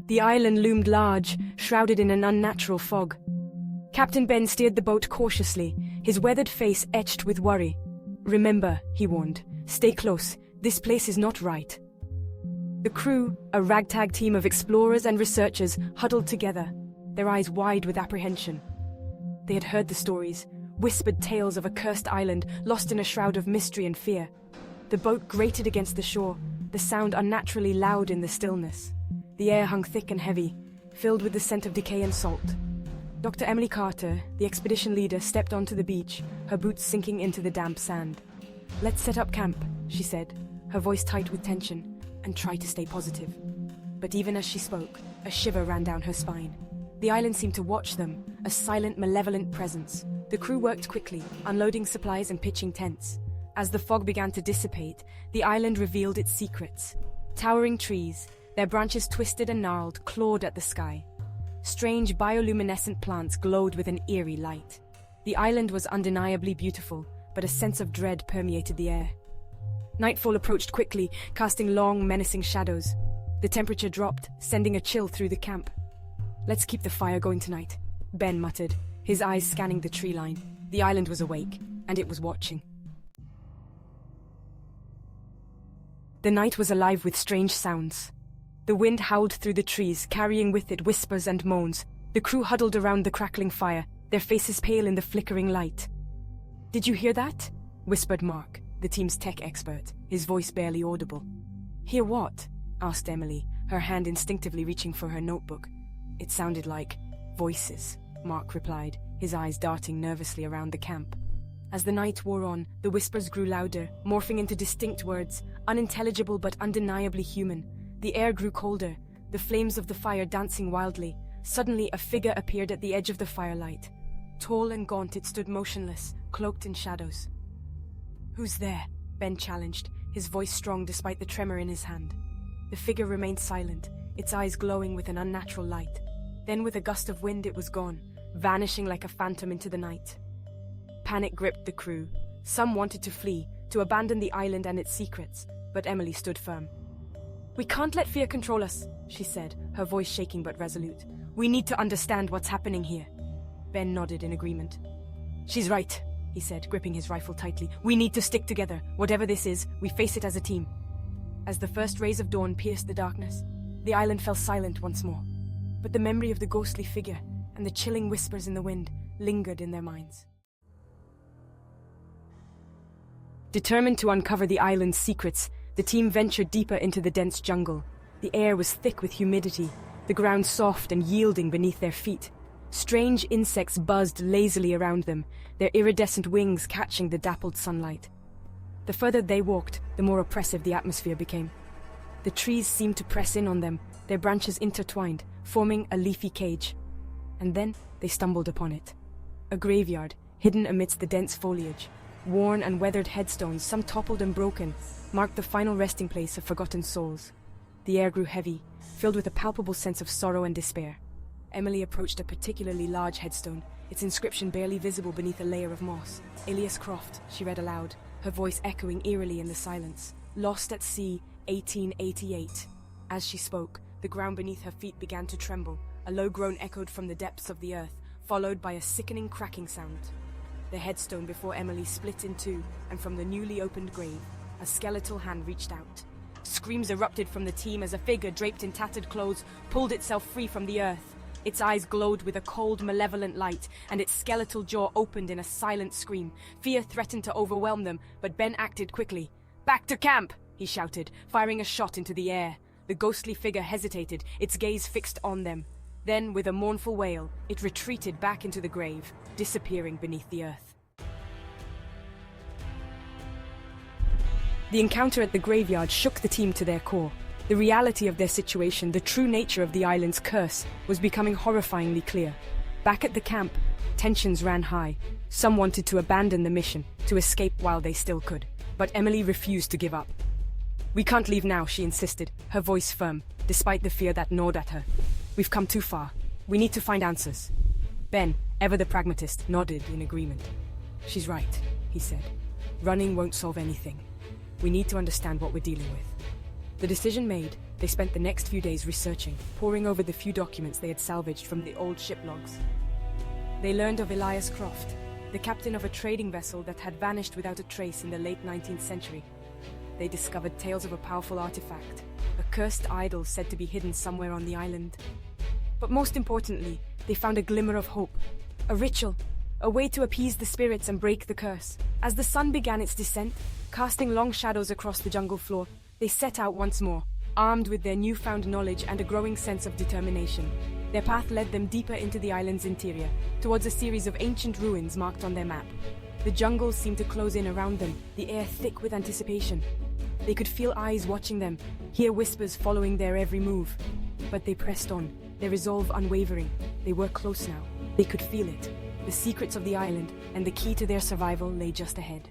The island loomed large, shrouded in an unnatural fog. Captain Ben steered the boat cautiously, his weathered face etched with worry. "Remember," he warned, "stay close. This place is not right." The crew, a ragtag team of explorers and researchers, huddled together, their eyes wide with apprehension. They had heard the stories, whispered tales of a cursed island lost in a shroud of mystery and fear. The boat grated against the shore, the sound unnaturally loud in the stillness. The air hung thick and heavy, filled with the scent of decay and salt. Dr. Emily Carter, the expedition leader, stepped onto the beach, her boots sinking into the damp sand. "Let's set up camp," she said, her voice tight with tension, "and try to stay positive." But even as she spoke, a shiver ran down her spine. The island seemed to watch them, a silent, malevolent presence. The crew worked quickly, unloading supplies and pitching tents. As the fog began to dissipate, the island revealed its secrets. Towering trees, their branches twisted and gnarled, clawed at the sky. Strange bioluminescent plants glowed with an eerie light. The island was undeniably beautiful, but a sense of dread permeated the air. Nightfall approached quickly, casting long, menacing shadows. The temperature dropped, sending a chill through the camp. "Let's keep the fire going tonight," Ben muttered, his eyes scanning the tree line. The island was awake, and it was watching. The night was alive with strange sounds. The wind howled through the trees, carrying with it whispers and moans. The crew huddled around the crackling fire, their faces pale in the flickering light. "Did you hear that?" whispered Mark, the team's tech expert, his voice barely audible. "Hear what?" asked Emily, her hand instinctively reaching for her notebook. "It sounded like voices," Mark replied, his eyes darting nervously around the camp. As the night wore on, the whispers grew louder, morphing into distinct words, unintelligible but undeniably human. The air grew colder, the flames of the fire dancing wildly. Suddenly, a figure appeared at the edge of the firelight. Tall and gaunt, it stood motionless, cloaked in shadows. "Who's there?" Ben challenged, his voice strong despite the tremor in his hand. The figure remained silent, its eyes glowing with an unnatural light. Then, with a gust of wind, it was gone, vanishing like a phantom into the night. Panic gripped the crew. Some wanted to flee, to abandon the island and its secrets, but Emily stood firm. "We can't let fear control us," she said, her voice shaking but resolute. "We need to understand what's happening here." Ben nodded in agreement. "She's right," he said, gripping his rifle tightly. "We need to stick together. Whatever this is, we face it as a team." As the first rays of dawn pierced the darkness, the island fell silent once more. But the memory of the ghostly figure and the chilling whispers in the wind lingered in their minds. Determined to uncover the island's secrets, the team ventured deeper into the dense jungle. The air was thick with humidity, the ground soft and yielding beneath their feet. Strange insects buzzed lazily around them, their iridescent wings catching the dappled sunlight. The further they walked, the more oppressive the atmosphere became. The trees seemed to press in on them, their branches intertwined, forming a leafy cage. And then they stumbled upon it. A graveyard, hidden amidst the dense foliage. Worn and weathered headstones, some toppled and broken, marked the final resting place of forgotten souls. The air grew heavy, filled with a palpable sense of sorrow and despair. Emily approached a particularly large headstone, its inscription barely visible beneath a layer of moss. "Elias Croft," she read aloud, her voice echoing eerily in the silence. "Lost at sea, 1888. As she spoke, the ground beneath her feet began to tremble. A low groan echoed from the depths of the earth, followed by a sickening cracking sound. The headstone before Emily split in two, and from the newly opened grave, a skeletal hand reached out. Screams erupted from the team as a figure draped in tattered clothes pulled itself free from the earth. Its eyes glowed with a cold, malevolent light, and its skeletal jaw opened in a silent scream. Fear threatened to overwhelm them, but Ben acted quickly. "Back to camp!" he shouted, firing a shot into the air. The ghostly figure hesitated, its gaze fixed on them. Then, with a mournful wail, it retreated back into the grave, disappearing beneath the earth. The encounter at the graveyard shook the team to their core. The reality of their situation, the true nature of the island's curse, was becoming horrifyingly clear. Back at the camp, tensions ran high. Some wanted to abandon the mission, to escape while they still could. But Emily refused to give up. "We can't leave now," she insisted, her voice firm, despite the fear that gnawed at her. "We've come too far. We need to find answers." Ben, ever the pragmatist, nodded in agreement. "She's right," he said. "Running won't solve anything. We need to understand what we're dealing with." The decision made, They spent the next few days researching, poring over the few documents they had salvaged from the old ship logs. They learned of Elias Croft, the captain of a trading vessel that had vanished without a trace in the late 19th century. They discovered tales of a powerful artifact, a cursed idol said to be hidden somewhere on the island. But most importantly, they found a glimmer of hope, a ritual, a way to appease the spirits and break the curse. As the sun began its descent, casting long shadows across the jungle floor, they set out once more, armed with their newfound knowledge and a growing sense of determination. Their path led them deeper into the island's interior, towards a series of ancient ruins marked on their map. The jungle seemed to close in around them, the air thick with anticipation. They could feel eyes watching them, hear whispers following their every move. But they pressed on, their resolve unwavering. They were close now. They could feel it. The secrets of the island and the key to their survival lay just ahead.